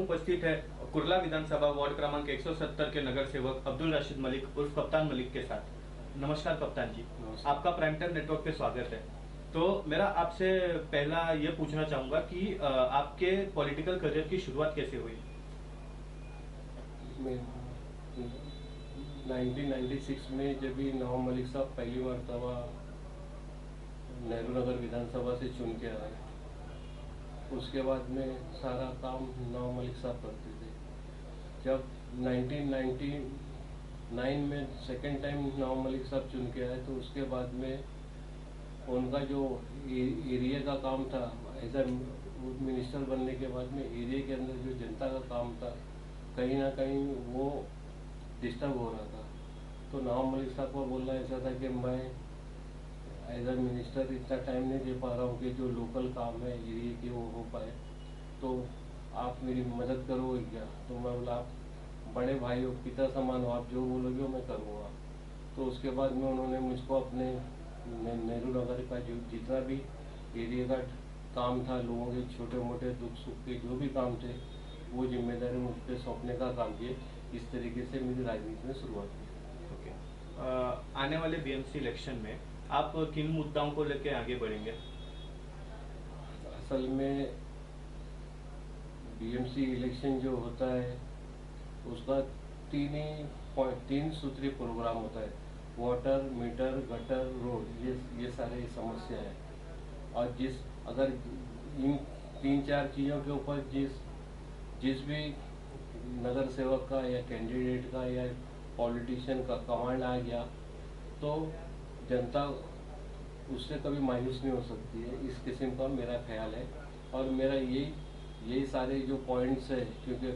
उपस्थित है कुर्ला विधानसभा वार्ड क्रमांक 170 के नगर सेवक अब्दुल राशिद मलिक उर्फ कप्तान मलिक के साथ। नमस्कार कप्तान जी, आपका प्राइम टाइम नेटवर्क पे स्वागत है। तो मेरा आपसे पहला ये पूछना चाहूंगा कि आपके पॉलिटिकल करियर की शुरुआत कैसे हुई? 1996 में जब भी नवाब मलिक साहब पहली मरतबा नेहरू नगर विधानसभा से चुन के आए, उसके बाद में सारा काम नवाब मलिक साहब करते थे। जब 1999 में सेकेंड टाइम नवाब मलिक साहब चुन के आए, तो उसके बाद में उनका जो एरिया का काम था, एज ए मिनिस्टर बनने के बाद में एरिया के अंदर जो जनता का काम था, कहीं ना कहीं वो डिस्टर्ब हो रहा था। तो नवाब मलिक साहब को बोलना ऐसा था कि मैं एज ए मिनिस्टर इतना टाइम नहीं दे पा रहा हूँ कि जो लोकल काम है एरिया के वो हो पाए, तो आप मेरी मदद करोगे क्या? तो मैं बोला, आप बड़े भाई हो, पिता समान हो, आप जो बोलोगे वो मैं करूँगा। तो उसके बाद में उन्होंने मुझको अपने नेहरू नगर का जो जितना भी एरिया का काम था, लोगों के छोटे मोटे दुख सुख के जो भी काम थे, वो जिम्मेदारी मुझ पर सौंपने का काम किए। इस तरीके से मेरी राजनीति में शुरुआत हुई। ओके। आने वाले बीएमसी इलेक्शन में आप किन मुद्दाओं को लेकर आगे बढ़ेंगे? असल में बीएमसी इलेक्शन जो होता है उसका तीन सूत्री प्रोग्राम होता है। वाटर, मीटर, गटर, रोड, ये सारे समस्या है। और अगर इन 3-4 चीज़ों के ऊपर जिस भी नगर सेवक का या कैंडिडेट का या पॉलिटिशियन का कमांड आ गया, तो जनता उससे कभी मायूस नहीं हो सकती है। इस किस्म का मेरा ख्याल है। और मेरा यही सारे जो पॉइंट्स है, क्योंकि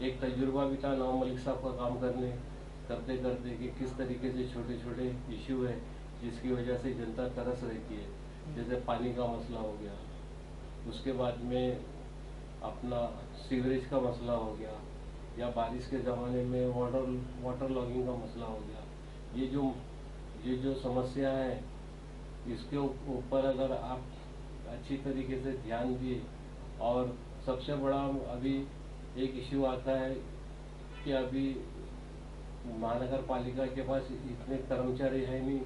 एक तजुर्बा भी था नवाब मलिक साहब का काम करते करते कि किस तरीके से छोटे छोटे इश्यू है जिसकी वजह से जनता तरस रहती है। जैसे पानी का मसला हो गया, उसके बाद में अपना सीवरेज का मसला हो गया, या बारिश के ज़माने में वाटर लॉगिंग का मसला हो गया। ये जो समस्या है, इसके ऊपर अगर आप अच्छी तरीके से ध्यान दिए। और सबसे बड़ा अभी एक इश्यू आता है कि अभी महानगर पालिका के पास इतने कर्मचारी है नहीं,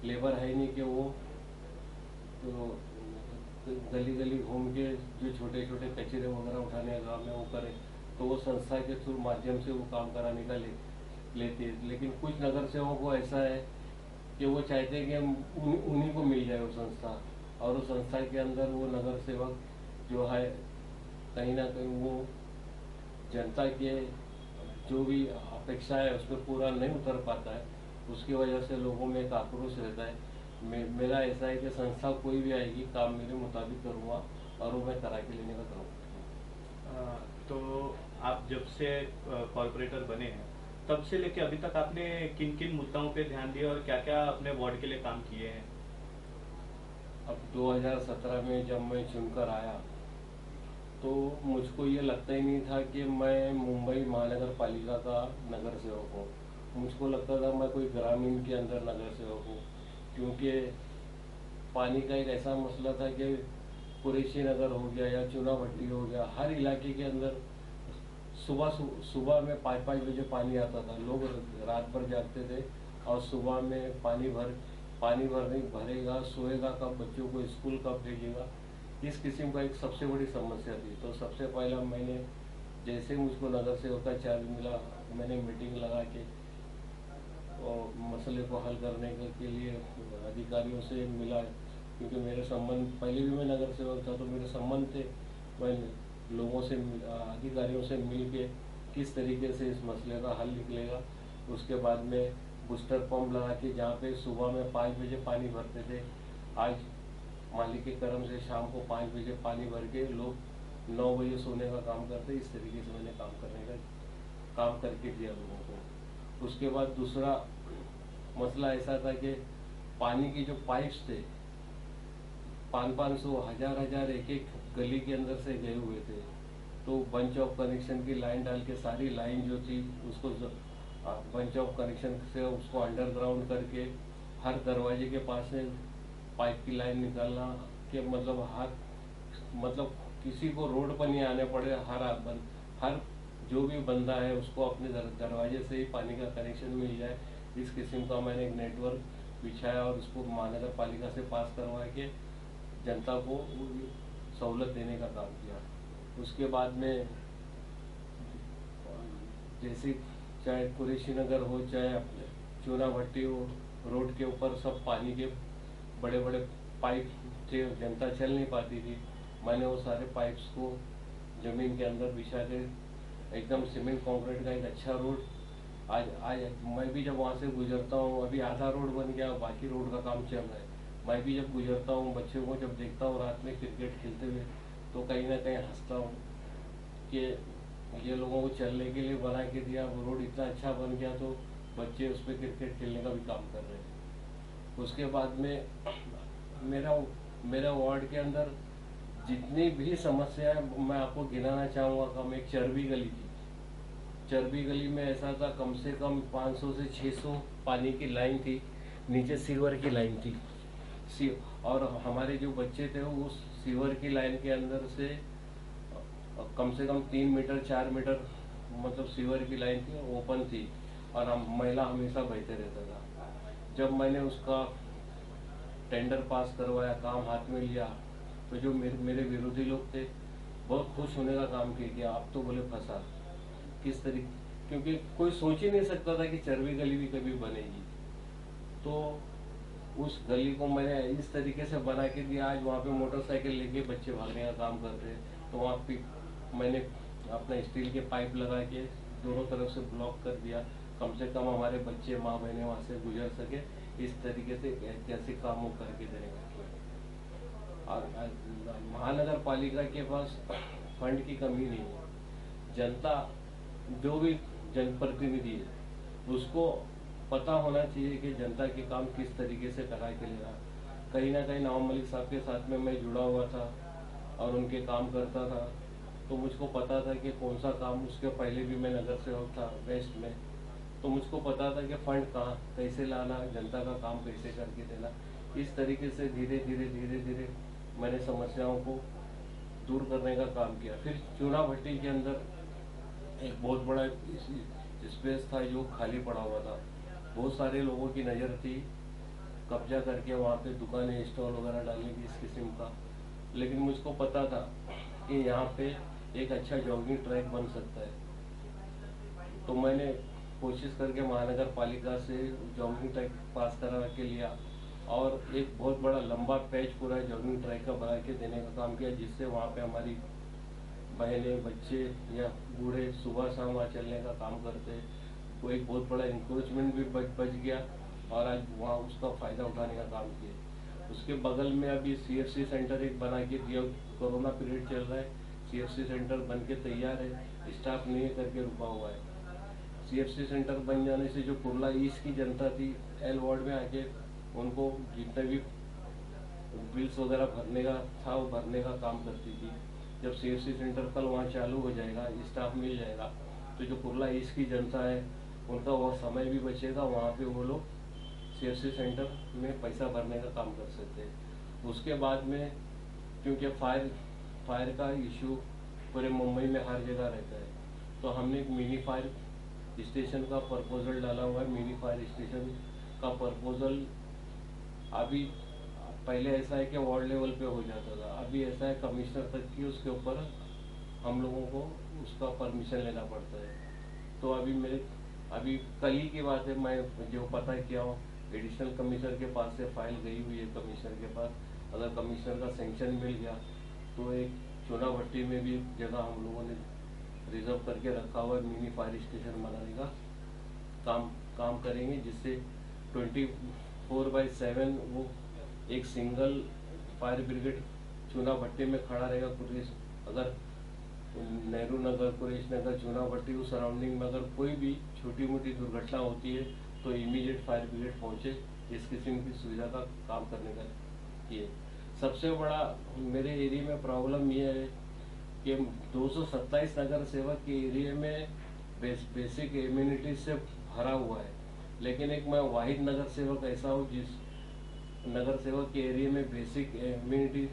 लेबर है नहीं कि वो तो गली गली घूम के जो छोटे छोटे कचरे वगैरह उठाने का काम है वो करे, तो वो संस्था के थ्रू माध्यम से वो काम कराने का लेते हैं। लेकिन कुछ नगर सेवकों को ऐसा है कि वो चाहते हैं कि उन्हीं को मिल जाए वो संस्था, और उस संस्था के अंदर वो नगर सेवक जो है कहीं ना कहीं वो जनता के जो भी अपेक्षा है उस पर पूरा नहीं उतर पाता है। उसकी वजह से लोगों में एक आक्रोश रहता है। मेरा ऐसा है कि संस्था कोई भी आएगी, काम मेरे मुताबिक करूँगा और वो मैं करा के लेने का करूँगा। तो आप जब से कॉर्पोरेटर बने हैं, तब से लेके अभी तक आपने किन किन मुद्दाओं पे ध्यान दिया और क्या क्या अपने वार्ड के लिए काम किए हैं? अब 2017 में जब मैं चुनकर आया, तो मुझको ये लगता ही नहीं था कि मैं मुंबई महानगर पालिका का नगर सेवक हूँ। मुझको लगता था मैं कोई ग्रामीण के अंदर नगर सेवक हूँ, क्योंकि पानी का एक ऐसा मसला था कि कुरैशी नगर हो गया या चुना भट्टी हो गया, हर इलाके के अंदर सुबह में 5-5 बजे पानी आता था। लोग रात भर जागते थे और सुबह में पानी भरेगा, सोएगा कब, बच्चों को स्कूल कब भेजेगा, इस किस्म का एक सबसे बड़ी समस्या थी। तो सबसे पहला मैंने जैसे मुझको नगर सेवक का चार्ज मिला, मैंने मीटिंग लगा के और मसले को हल करने के लिए अधिकारियों से मिला, क्योंकि मेरे संबंध पहले भी मैं नगर सेवक था, तो मेरे संबंध थे। मैं लोगों से अधिकारियों से मिल के किस तरीके से इस मसले का हल निकलेगा। उसके बाद में बूस्टर पंप लगा के जहाँ पे सुबह में 5 बजे पानी भरते थे, आज मालिक के करम से शाम को 5 बजे पानी भर के लोग 9 बजे सोने का काम करते। इस तरीके से मैंने काम करके दिया लोगों को। उसके बाद दूसरा मसला ऐसा था कि पानी की जो पाइप्स थे 500-500, 1000-1000 एक गली के अंदर से गए हुए थे। तो बंच ऑफ कनेक्शन की लाइन डाल के सारी लाइन जो थी उसको बंच ऑफ कनेक्शन से उसको अंडरग्राउंड करके हर दरवाजे के पास से पाइप की लाइन निकालना, कि मतलब किसी को रोड पर नहीं आने पड़े, हर जो भी बंदा है उसको अपने दरवाजे से ही पानी का कनेक्शन मिल जाए, इस किस्म का मैंने एक नेटवर्क बिछाया और उसको महानगर पालिका से पास करवा के जनता को सहूलत देने का काम किया। उसके बाद में जैसे चाहे कुरैशी नगर हो, चाहे अपने चूना भट्टी हो, रोड के ऊपर सब पानी के बड़े बड़े पाइप थे, जनता चल नहीं पाती थी। मैंने वो सारे पाइप्स को जमीन के अंदर बिछा के एकदम सीमेंट कंक्रीट का एक अच्छा रोड, आज आज मैं भी जब वहाँ से गुजरता हूँ, अभी आधा रोड बन गया, बाकी रोड का काम चल रहा है। मैं भी जब गुजरता हूँ, बच्चों को जब देखता हूँ रात में क्रिकेट खेलते हुए, तो कहीं ना कहीं हंसता हूँ कि ये लोगों को चलने के लिए बना के दिया, वो रोड इतना अच्छा बन गया तो बच्चे उस पर क्रिकेट खेलने का भी काम कर रहे हैं। उसके बाद में मेरा वार्ड के अंदर जितनी भी समस्या है मैं आपको गिनाना चाहूँगा। कम एक चरबी गली थी, चरबी गली में ऐसा था कम से कम 500 से 600 पानी की लाइन थी, नीचे सीवर की लाइन थी। और हमारे जो बच्चे थे वो उस सीवर की लाइन के अंदर से कम से कम 3 मीटर 4 मीटर मतलब सीवर की लाइन थी, ओपन थी, और हम महिला हमेशा बहते रहता था। जब मैंने उसका टेंडर पास करवाया, काम हाथ में लिया, तो जो मेरे विरोधी लोग थे बहुत खुश होने का काम किया कि आप तो बोले फंसा किस तरीके, क्योंकि कोई सोच ही नहीं सकता था कि चरबी गली भी कभी बनेगी। तो उस गली को मैंने इस तरीके से बना के दिया, आज वहाँ पे मोटरसाइकिल लेके बच्चे भागने का काम कर रहे हैं। तो वहाँ पे मैंने अपना स्टील के पाइप लगा के दोनों तरफ से ब्लॉक कर दिया, कम से कम हमारे बच्चे माँ बहनें वहाँ से गुजर सके। इस तरीके से ऐतिहासिक काम वो करके देने का। और महानगर पालिका के पास फंड की कमी नहीं है। जनता जो भी जनप्रतिनिधि है उसको पता होना चाहिए कि जनता के काम किस तरीके से करा के ले रहा। कहीं ना कहीं नवाब मलिक साहब के साथ में मैं जुड़ा हुआ था और उनके काम करता था, तो मुझको पता था कि कौन सा काम, उसके पहले भी मैं नगर सेवक था वेस्ट में, तो मुझको पता था कि फंड कहाँ कैसे लाना, जनता का काम कैसे करके देना। इस तरीके से धीरे धीरे मैंने समस्याओं को दूर करने का काम किया। फिर चूना भट्टी के अंदर एक बहुत बड़ा स्पेस था जो खाली पड़ा हुआ था, बहुत सारे लोगों की नज़र थी कब्जा करके वहाँ पे दुकानें स्टॉल वगैरह डालने की, इस किस्म का। लेकिन मुझको पता था कि यहाँ पे एक अच्छा जॉगिंग ट्रैक बन सकता है, तो मैंने कोशिश करके महानगर पालिका से जॉगिंग ट्रैक पास करा के लिया और एक बहुत बड़ा लंबा पैच पूरा जॉगिंग ट्रैक का बना के देने का काम किया, जिससे वहाँ पे हमारी बहनें बच्चे या बूढ़े सुबह शाम वहाँ चलने का काम करते हैं। वो एक बहुत बड़ा इंक्रोचमेंट भी बच गया और आज वहाँ उसका फ़ायदा उठाने का काम किया। उसके बगल में अभी CFC सेंटर एक बना के दिया, कोरोना पीरियड चल रहा है, CFC सेंटर बन के तैयार है, स्टाफ नहीं करके रुका हुआ है। CFC सेंटर बन जाने से जो कुर्ला ईस्ट की जनता थी एल वार्ड में आके, उनको जितने भी बिल्स वगैरह भरने का था वो भरने का काम करती थी। जब CFC सेंटर कल वहाँ चालू हो जाएगा, स्टाफ मिल जाएगा, तो जो कुर्ला ईस्ट की जनता है उनका वो समय भी बचेगा, वहाँ पे वो लोग CFC सेंटर में पैसा भरने का काम कर सकते हैं। उसके बाद में क्योंकि फायर का इशू पूरे मुंबई में हर जगह रहता है, तो हमने एक मिनी फायर स्टेशन का प्रपोजल डाला हुआ है। मिनी फायर स्टेशन का प्रपोजल अभी पहले ऐसा है कि वार्ड लेवल पे हो जाता था, अभी ऐसा है कमिश्नर तक की उसके ऊपर हम लोगों को उसका परमिशन लेना पड़ता है। तो अभी कल ही की बात है, मैं जो पता किया हूँ एडिशनल कमिश्नर के पास से फाइल गई हुई है कमिश्नर के पास। अगर कमिश्नर का सेंक्शन मिल गया तो एक चूना भट्टी में भी जगह हम लोगों ने रिजर्व करके रखा हुआ है, मिनी फायर स्टेशन बनाने का काम करेंगे, जिससे 24/7 वो एक सिंगल फायर ब्रिगेड चूना भट्टी में खड़ा रहेगा। अगर नेहरू नगर, कुरेश नगर, चूना भट्टी उस सराउंडिंग में अगर कोई भी छोटी मोटी दुर्घटना होती है तो इमीडिएट फायर ब्रिगेड पहुंचे, इस किस्म की सुविधा का काम करने का किए। सबसे बड़ा मेरे एरिया में प्रॉब्लम ये है कि 227 नगर सेवक के एरिया में बेसिक इम्यूनिटी से भरा हुआ है, लेकिन एक मैं वाहिद नगर सेवक ऐसा हूँ जिस नगर सेवक के एरिया में बेसिक इम्यूनिटी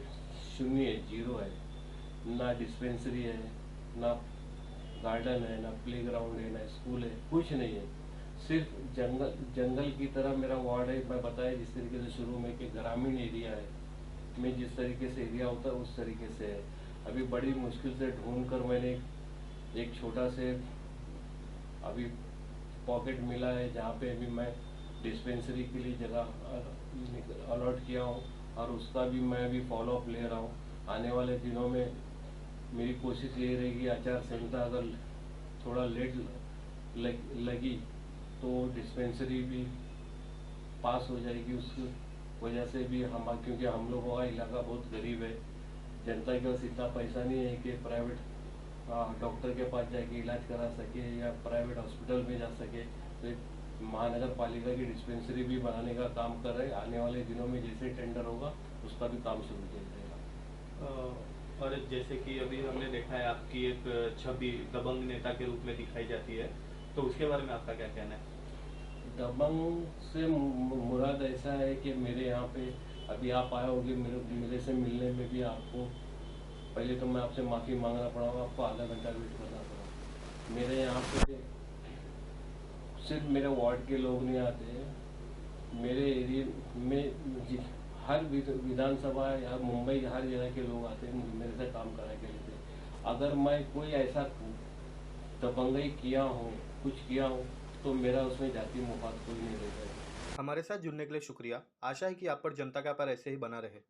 0 है, 0 है। ना डिस्पेंसरी है, ना गार्डन है, ना प्लेग्राउंड है, ना स्कूल है, कुछ नहीं है। सिर्फ जंगल जंगल की तरह मेरा वार्ड है। मैं बताया जिस तरीके से शुरू में कि ग्रामीण एरिया है, में जिस तरीके से एरिया होता है उस तरीके से है। अभी बड़ी मुश्किल से ढूंढ कर मैंने एक छोटा से अभी पॉकेट मिला है जहाँ पे अभी मैं डिस्पेंसरी के लिए जगह अलॉट किया हूँ, और उसका भी मैं अभी फॉलोअप ले रहा हूँ। आने वाले दिनों में मेरी कोशिश ये रहेगी, आचार संहिता अगर थोड़ा लेट लगी तो डिस्पेंसरी भी पास हो जाएगी। उस वजह से भी हम, क्योंकि हम लोगों का इलाका बहुत गरीब है, जनता के पास इतना पैसा नहीं है कि प्राइवेट डॉक्टर के पास जाके इलाज करा सके या प्राइवेट हॉस्पिटल में जा सके। तो एक महानगर पालिका की डिस्पेंसरी भी बनाने का काम कर रहे हैं। आने वाले दिनों में जैसे टेंडर होगा उसका भी काम शुरू किया जाएगा। और जैसे कि अभी हमने देखा है आपकी एक छवि दबंग नेता के रूप में दिखाई जाती है, तो उसके बारे में आपका क्या कहना है? दबंग से मुराद ऐसा है कि मेरे यहाँ पे अभी आप आए होंगे, मेरे से मिलने में भी आपको पहले तो मैं आपसे माफ़ी मांगना पड़ा, आपको आधा घंटा वेट करना पड़ा। मेरे यहाँ पे सिर्फ मेरे वार्ड के लोग नहीं आते, मेरे एरिया में हर विधानसभा या मुंबई हर जगह के लोग आते हैं मेरे से काम कराने के लिए। अगर मैं कोई ऐसा दबंगई किया हूँ, कुछ किया हूँ, तो मेरा उसमें जाति मुफाद कोई नहीं रहेगा। हमारे साथ जुड़ने के लिए शुक्रिया। आशा है कि आप पर जनता का प्यार ऐसे ही बना रहे।